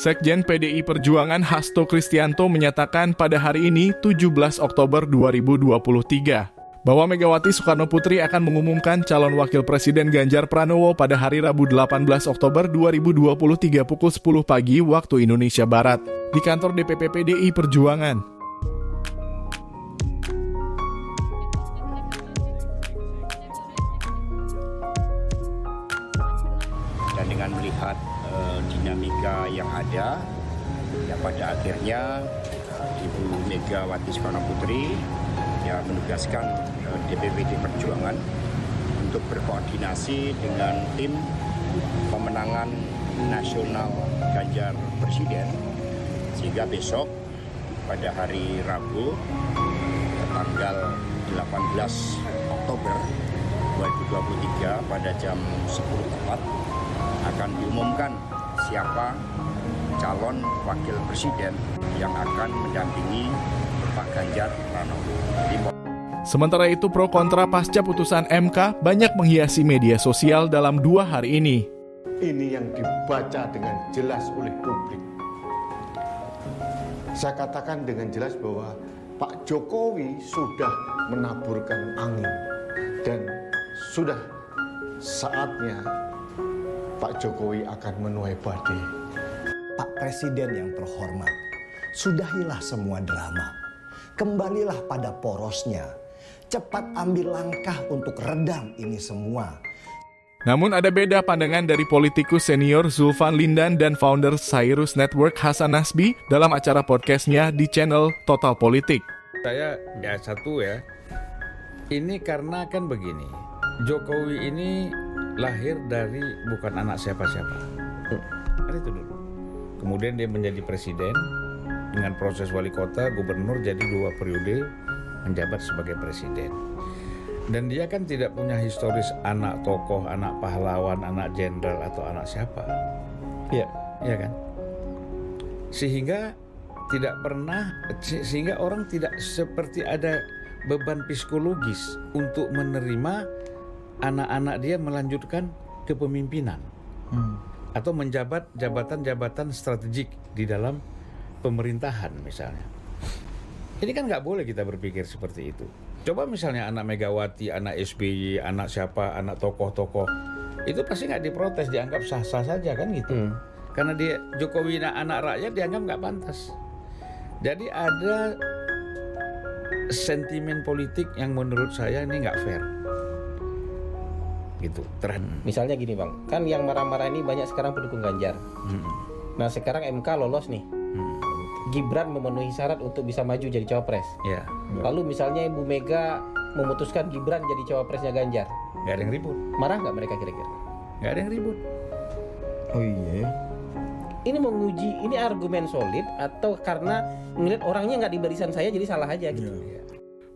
Sekjen PDI Perjuangan Hasto Kristianto menyatakan pada hari ini 17 Oktober 2023 bahwa Megawati Soekarnoputri akan mengumumkan calon wakil presiden Ganjar Pranowo pada hari Rabu 18 Oktober 2023 pukul 10 pagi waktu Indonesia Barat di kantor DPP PDI Perjuangan. Dan dengan melihat dinamika yang ada, ya pada akhirnya Ibu Megawati Soekarnoputri menugaskan DPPD Perjuangan untuk berkoordinasi dengan tim pemenangan nasional Ganjar Presiden, sehingga besok pada hari Rabu tanggal 18 Oktober 2023 pada jam 10 tepat akan diumumkan siapa calon wakil presiden yang akan mendampingi Pak Ganjar Pranowo. Sementara itu pro kontra pasca putusan MK banyak menghiasi media sosial dalam 2 hari ini. Ini yang dibaca dengan jelas oleh publik. Saya katakan dengan jelas bahwa Pak Jokowi sudah menaburkan angin dan sudah saatnya Pak Jokowi akan menuai badai. Pak Presiden yang terhormat, sudahilah semua drama. Kembalilah pada porosnya. Cepat ambil langkah untuk redam ini semua. Namun ada beda pandangan dari politikus senior Zulfan Lindan dan founder Cyrus Network Hasan Nasbi dalam acara podcastnya di channel Total Politik. Saya ini karena kan begini, Jokowi ini lahir dari bukan anak siapa-siapa. Kan itu dulu. Kemudian dia menjadi presiden dengan proses wali kota, gubernur, jadi 2 periode menjabat sebagai presiden. Dan dia kan tidak punya historis anak tokoh, anak pahlawan, anak jenderal atau anak siapa. Iya kan? Sehingga orang tidak seperti ada beban psikologis untuk menerima anak-anak dia melanjutkan kepemimpinan atau menjabat jabatan-jabatan strategik di dalam pemerintahan misalnya. Ini kan nggak boleh kita berpikir seperti itu. Coba misalnya anak Megawati, anak SBY, anak siapa, anak tokoh-tokoh, itu pasti nggak diprotes, dianggap sah-sah saja kan gitu. Karena dia Jokowi anak rakyat dianggap nggak pantas. Jadi ada sentimen politik yang menurut saya ini nggak fair. Gitu, Misalnya gini Bang, kan yang marah-marah ini banyak sekarang pendukung Ganjar. Nah sekarang MK lolos nih. Gibran memenuhi syarat untuk bisa maju jadi cawapres. Ya. Lalu misalnya Ibu Mega memutuskan Gibran jadi cawapresnya Ganjar. Nggak ada yang ribut. Marah nggak mereka kira-kira? Nggak ada yang ribut. Oh iya. Ini menguji, ini argumen solid atau karena ngeliat orangnya nggak di barisan saya jadi salah aja gitu.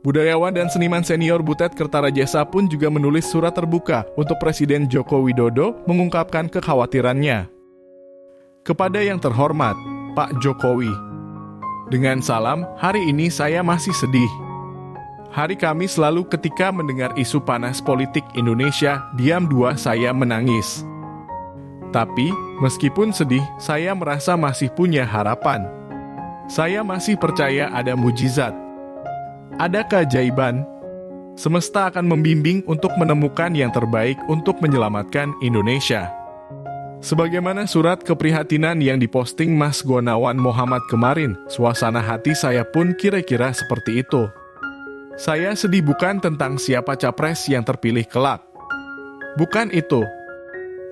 Budayawan dan seniman senior Butet Kertarajasa pun juga menulis surat terbuka untuk Presiden Joko Widodo mengungkapkan kekhawatirannya. Kepada yang terhormat, Pak Jokowi. Dengan salam, hari ini saya masih sedih. Hari Kamis lalu ketika mendengar isu panas politik Indonesia, diam 2 saya menangis. Tapi, meskipun sedih, saya merasa masih punya harapan. Saya masih percaya ada mujizat. Ada keajaiban. Semesta akan membimbing untuk menemukan yang terbaik untuk menyelamatkan Indonesia. Sebagaimana surat keprihatinan yang diposting Mas Gunawan Muhammad kemarin, suasana hati saya pun kira-kira seperti itu. Saya sedih bukan tentang siapa capres yang terpilih kelak. Bukan itu.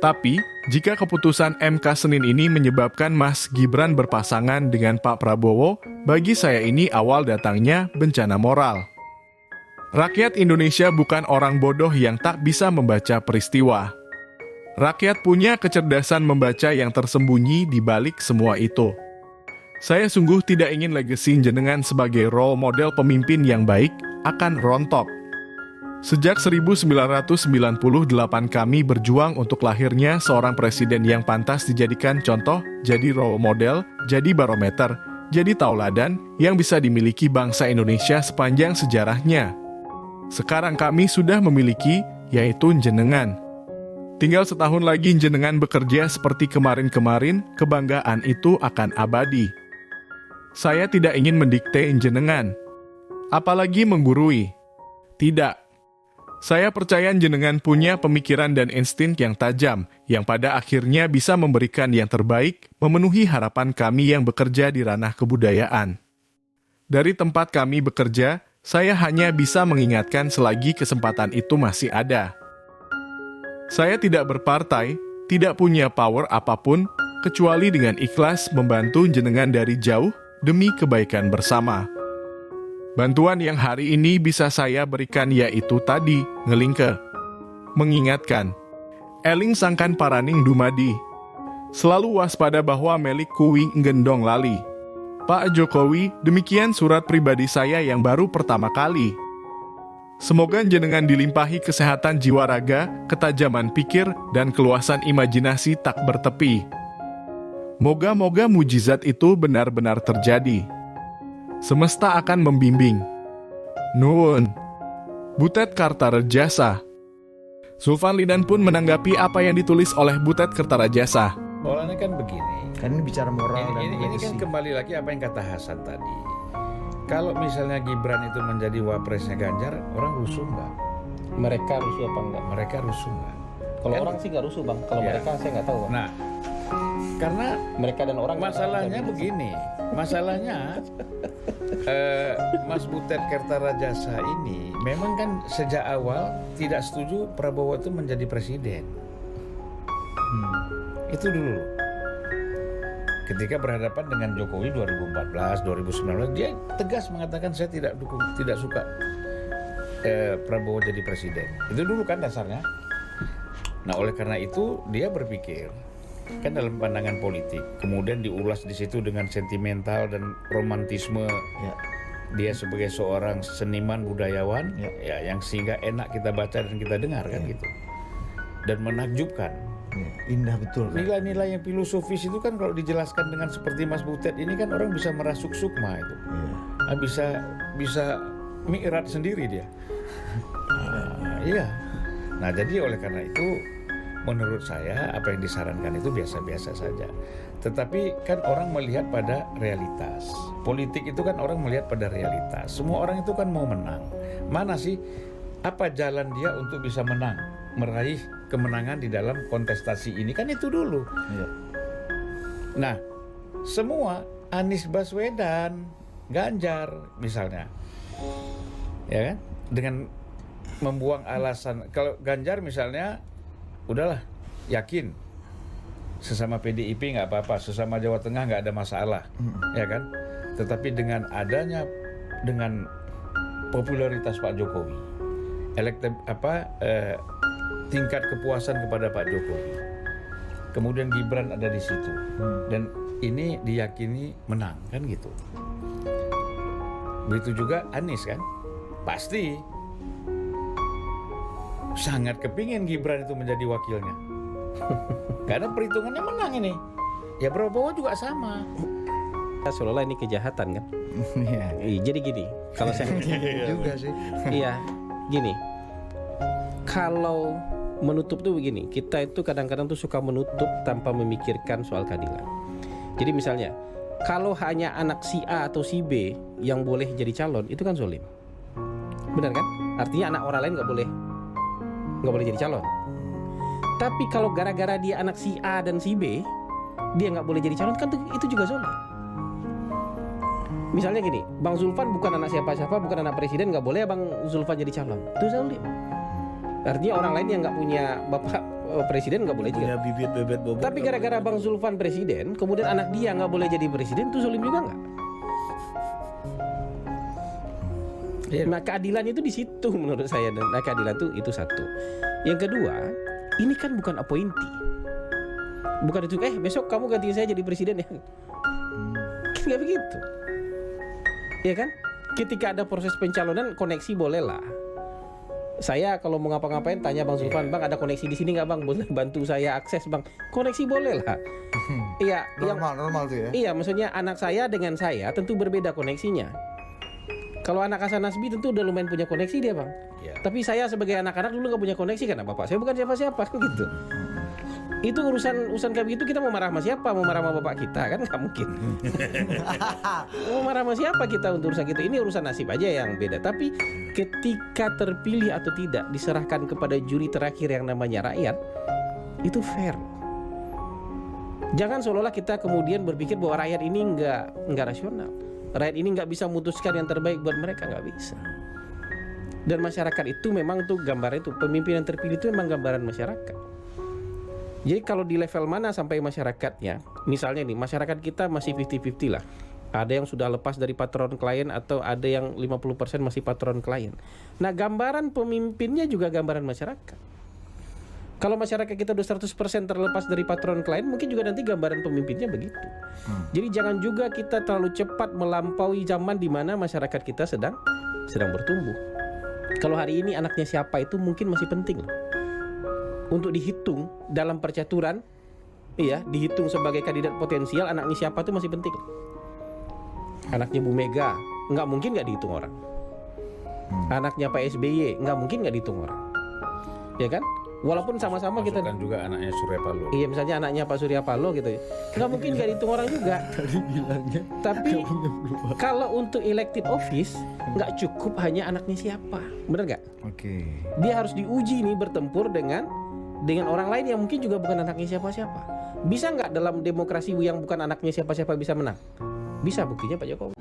Tapi, jika keputusan MK Senin ini menyebabkan Mas Gibran berpasangan dengan Pak Prabowo, bagi saya ini awal datangnya bencana moral. Rakyat Indonesia bukan orang bodoh yang tak bisa membaca peristiwa. Rakyat punya kecerdasan membaca yang tersembunyi di balik semua itu. Saya sungguh tidak ingin legasi jenengan sebagai role model pemimpin yang baik akan rontok. Sejak 1998 kami berjuang untuk lahirnya seorang presiden yang pantas dijadikan contoh, jadi role model, jadi barometer, jadi tauladan yang bisa dimiliki bangsa Indonesia sepanjang sejarahnya. Sekarang kami sudah memiliki, yaitu jenengan. Tinggal setahun lagi jenengan bekerja seperti kemarin-kemarin, kebanggaan itu akan abadi. Saya tidak ingin mendikte jenengan, apalagi menggurui. Tidak. Saya percaya jenengan punya pemikiran dan insting yang tajam, yang pada akhirnya bisa memberikan yang terbaik, memenuhi harapan kami yang bekerja di ranah kebudayaan. Dari tempat kami bekerja, saya hanya bisa mengingatkan selagi kesempatan itu masih ada. Saya tidak berpartai, tidak punya power apapun, kecuali dengan ikhlas membantu jenengan dari jauh demi kebaikan bersama. Bantuan yang hari ini bisa saya berikan yaitu tadi, ngelingke. Mengingatkan. Eling sangkan paraning dumadi. Selalu waspada bahwa melik kuwi gendong lali. Pak Jokowi, demikian surat pribadi saya yang baru pertama kali. Semoga jenengan dilimpahi kesehatan jiwa raga, ketajaman pikir, dan keluasan imajinasi tak bertepi. Moga-moga mujizat itu benar-benar terjadi. Semesta akan membimbing. Nuwun. Butet Kartarejasa. Sulfan Lidan pun menanggapi apa yang ditulis oleh Butet Kertarejasa. Polanya kan begini. Kan ini bicara moral dan Ini kan kembali lagi apa yang kata Hasan tadi. Kalau misalnya Gibran itu menjadi wapresnya Ganjar, orang rusuh nggak? Mereka rusuh apa enggak? Mereka rusuh nggak? Kalau Kan- orang sih nggak rusuh bang. Kalau Ya. mereka saya nggak tahu bang. Nah, karena Mereka dan orang masalahnya begini, masalahnya Mas Butet Kertarejasa ini memang kan sejak awal tidak setuju Prabowo itu menjadi presiden. Itu dulu. Ketika berhadapan dengan Jokowi 2014, 2019, dia tegas mengatakan saya tidak dukung, tidak suka Prabowo jadi presiden. Itu dulu kan dasarnya. Nah, oleh karena itu dia berpikir kan dalam pandangan politik, kemudian diulas di situ dengan sentimental dan romantisme. Ya. Dia sebagai seorang seniman budayawan, Ya. ya yang sehingga enak kita baca dan kita dengar kan gitu. Dan menakjubkan. Ya, indah betul kan. Nilai-nilai yang filosofis itu kan kalau dijelaskan dengan seperti Mas Butet ini kan orang bisa merasuk sukma itu. Iya. Bisa mi'raj sendiri dia. Iya. Nah, jadi oleh karena itu menurut saya apa yang disarankan itu biasa-biasa saja. Tetapi kan orang melihat pada realitas. Politik itu kan orang melihat pada realitas. Semua orang itu kan mau menang. Mana sih apa jalan dia untuk bisa menang? Meraih kemenangan di dalam kontestasi ini kan itu dulu. Iya. Nah, semua Anies Baswedan, Ganjar misalnya, ya kan, dengan membuang alasan. Kalau Ganjar misalnya, udahlah, yakin sesama PDIP nggak apa-apa, sesama Jawa Tengah nggak ada masalah, ya kan. Tetapi dengan adanya dengan popularitas Pak Jokowi, tingkat kepuasan kepada Pak Jokowi. Kemudian Gibran ada di situ. Dan ini diyakini menang kan gitu. Begitu juga Anies kan. Pasti sangat kepingin Gibran itu menjadi wakilnya. Karena perhitungannya menang ini. Ya Prabowo juga sama. Seolah-olah ini kejahatan kan. Iya. Jadi gini, kalau saya Juga sih. iya, gini. Kalau menutup tuh begini, kita itu kadang-kadang tuh suka menutup tanpa memikirkan soal keadilan. Jadi misalnya, kalau hanya anak si A atau si B yang boleh jadi calon, itu kan zalim. Benar kan? Artinya anak orang lain nggak boleh jadi calon. Tapi kalau gara-gara dia anak si A dan si B, dia nggak boleh jadi calon, kan itu juga zalim. Misalnya gini, Bang Zulfan bukan anak siapa-siapa, bukan anak presiden, nggak boleh Bang Zulfan jadi calon. Itu zalim. Artinya orang lain yang nggak punya bapak presiden nggak boleh juga. Punya bibit bebet bobot. Tapi gara-gara Bang Zulfan presiden, kemudian anak dia nggak boleh jadi presiden, itu zalim juga nggak? Nah, keadilan itu di situ menurut saya. Dan keadilan itu satu. Yang kedua, ini kan bukan appointee. Bukan itu, besok kamu gantiin saya jadi presiden ya. Kan nggak begitu. Ya kan? Ketika ada proses pencalonan, koneksi boleh lah. Saya kalau mau ngapa-ngapain tanya Bang Zulfan, Bang ada koneksi di sini nggak Bang? Boleh bantu saya akses Bang? Koneksi boleh lah. Iya, normal tuh ya. Iya, maksudnya anak saya dengan saya tentu berbeda koneksinya. Kalau anak Hasan Nasbi tentu udah lumayan punya koneksi dia, Bang. Ya. Tapi saya sebagai anak-anak dulu nggak punya koneksi karena bapak saya bukan siapa-siapa kan gitu. Itu urusan kayak begitu kita mau marah sama siapa? Mau marah sama bapak kita kan nggak mungkin. Mau marah sama siapa kita untuk urusan gitu? Ini urusan nasib aja yang beda. Tapi ketika terpilih atau tidak diserahkan kepada juri terakhir yang namanya rakyat, itu fair. Jangan seolah-olah kita kemudian berpikir bahwa rakyat ini nggak rasional. Rakyat ini nggak bisa memutuskan yang terbaik buat mereka, nggak bisa. Dan masyarakat itu memang tuh gambaran itu, pemimpin yang terpilih itu memang gambaran masyarakat. Jadi kalau di level mana sampai masyarakatnya, misalnya nih masyarakat kita masih 50-50 lah. Ada yang sudah lepas dari patron klien atau ada yang 50% masih patron klien. Nah gambaran pemimpinnya juga gambaran masyarakat. Kalau masyarakat kita udah 100% terlepas dari patron klien, mungkin juga nanti gambaran pemimpinnya begitu. Jadi jangan juga kita terlalu cepat melampaui zaman di mana masyarakat kita sedang bertumbuh. Kalau hari ini anaknya siapa itu mungkin masih penting loh. Untuk dihitung dalam percaturan, iya, dihitung sebagai kandidat potensial, anaknya siapa itu masih penting. Anaknya Bu Mega, nggak mungkin nggak dihitung orang. Anaknya Pak SBY, nggak mungkin nggak dihitung orang. Ya kan? Walaupun sama-sama kita Masukkan juga anaknya Surya Paloh. Iya, misalnya anaknya Pak Surya Paloh gitu ya. Nggak mungkin nggak dihitung orang juga. Tadi bilangnya Tapi kalau untuk elected office nggak cukup hanya anaknya siapa, bener nggak? Oke. Dia harus diuji nih bertempur dengan orang lain yang mungkin juga bukan anaknya siapa-siapa. Bisa nggak dalam demokrasi yang bukan anaknya siapa-siapa bisa menang? Bisa, buktinya Pak Jokowi.